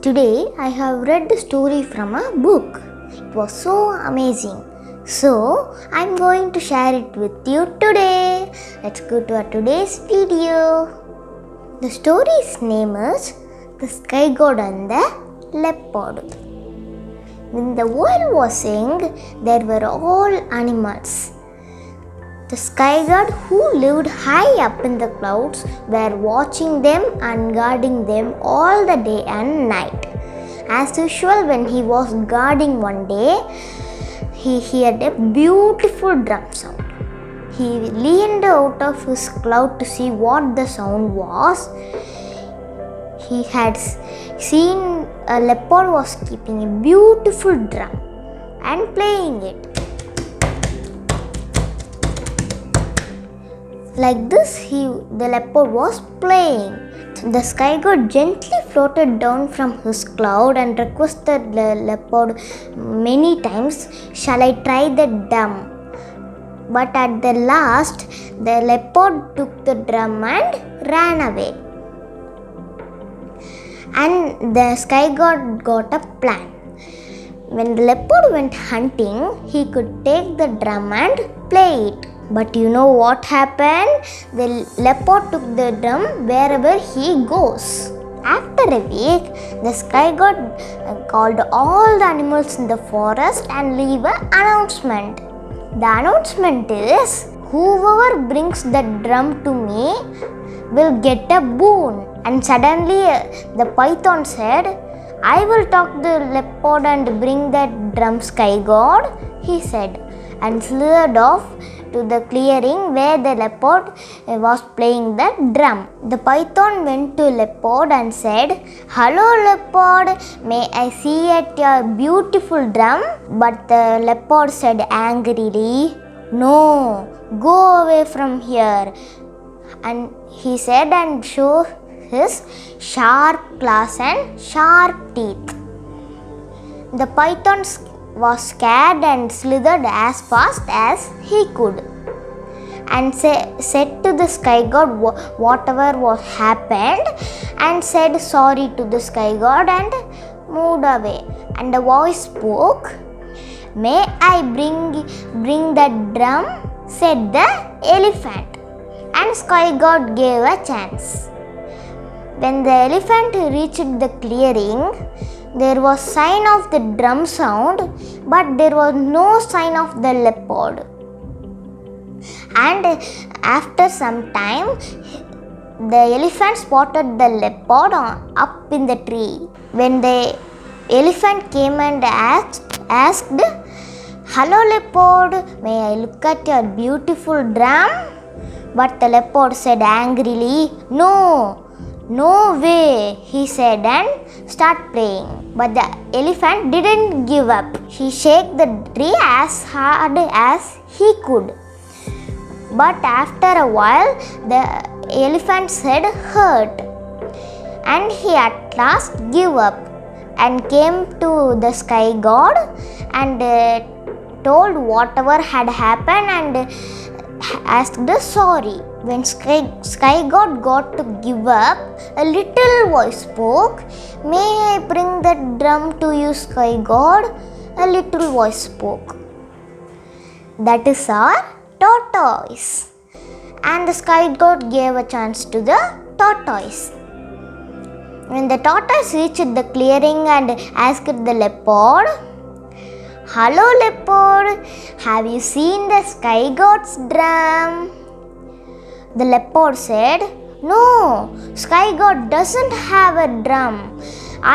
Today I have read the story from a book. It was so amazing. So I'm going to share it with you today. Let's go to our today's video. The story's name is The Sky God and the Leopard. When the world was young, there were all animals. The sky god who lived high up in the clouds were watching them and guarding them all the day and night. As usual, when he was guarding one day, he heard a beautiful drum sound. He leaned out of his cloud to see what the sound was. He had seen a leopard was keeping a beautiful drum and playing it. Like this, the leopard was playing. The sky god gently floated down from his cloud and requested the leopard many times, "Shall I try the drum?" But at the last, the leopard took the drum and ran away. And the sky god got a plan. When the leopard went hunting, he could take the drum and play it. But you know what happened? The leopard took the drum wherever he goes. After a week, the sky god called all the animals in the forest and gave an announcement. The announcement is, whoever brings the drum to me will get a boon. And suddenly the python said, "I will talk to the leopard and bring that drum, sky god," he said, and slithered off to the clearing where the leopard was playing the drum. The python went to leopard and said, "Hello leopard, may I see at your beautiful drum?" But the leopard said angrily, "No, go away from here." And he said and showed his sharp claws and sharp teeth. The python was scared and slithered as fast as he could and said to the sky god whatever was happened and said sorry to the sky god and moved away. And the voice spoke, "May I bring that drum?" said the elephant. And sky god gave a chance. When the elephant reached the clearing, there was sign of the drum sound, but there was no sign of the leopard. And after some time, the elephant spotted the leopard up in the tree. When the elephant came and asked, "Hello leopard, may I look at your beautiful drum?" But the leopard said angrily, No way, he said and started playing. But the elephant didn't give up. He shook the tree as hard as he could. But after a while, the elephant's head hurt. And he at last gave up and came to the sky god and told whatever had happened and asked sorry. When sky god got to give up, a little voice spoke, "May I bring that drum to you, sky god?" A little voice spoke. That is our tortoise. And the sky god gave a chance to the tortoise. When the tortoise reached the clearing and asked the leopard, "Hello leopard, have you seen the sky god's drum?" The leopard said, "No, sky god doesn't have a drum.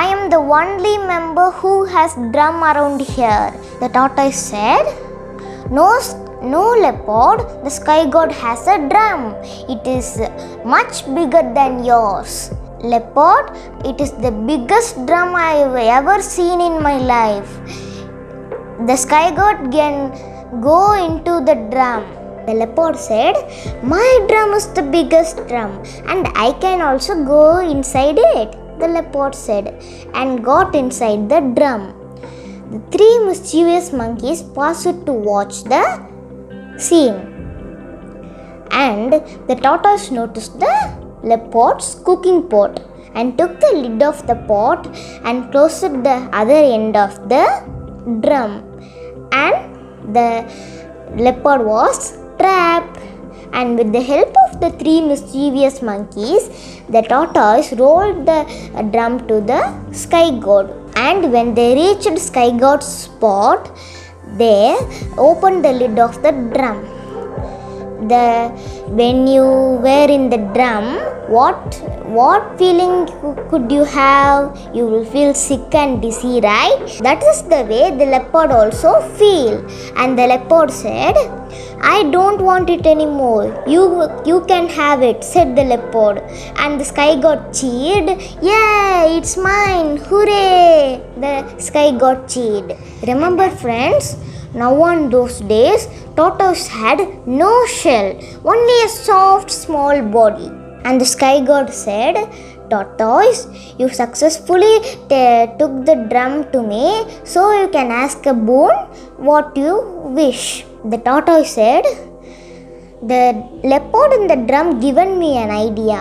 I am the only member who has drum around here." The tortoise said, No leopard, the sky god has a drum. It is much bigger than yours." "Leopard, it is the biggest drum I have ever seen in my life. The sky god can go into the drum." The leopard said, "My drum is the biggest drum and I can also go inside it," the leopard said, and got inside the drum. The three mischievous monkeys paused to watch the scene. And the tortoise noticed the leopard's cooking pot and took the lid of the pot and closed the other end of the drum, and the leopard was trapped. And with the help of the three mischievous monkeys, the tortoise rolled the drum to the sky god. And when they reached sky god's spot, they opened the lid of the drum. When you were in the drum, what feeling could you have? You will feel sick and dizzy, right? That is the way the leopard also feel. And the leopard said, I don't want it anymore. You can have it, said the leopard. And the sky god cheered. Yeah, it's mine. Hooray! The sky god cheered. Remember, friends, now on those days, tortoise had no shell, only a soft small body. And the sky god said, Tortoise, you successfully took the drum to me, so you can ask a boon what you wish. The tortoise said, the leopard in the drum given me an idea.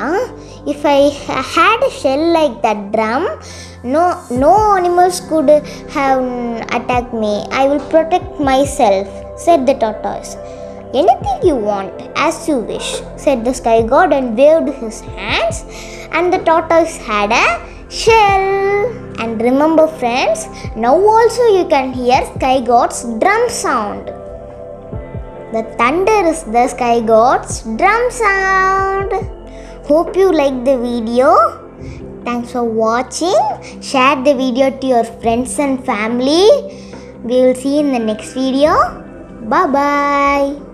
If I had a shell like that drum, no animals could have attacked me. I will protect myself, said the tortoise. Anything you want, as you wish, said the sky god and waved his hands, and the tortoise had a shell. And remember, friends, now also you can hear sky god's drum sound. The thunder is the sky god's drum sound. Hope you liked the video. Thanks for watching. Share the video to your friends and family. We will see you in the next video. Bye bye.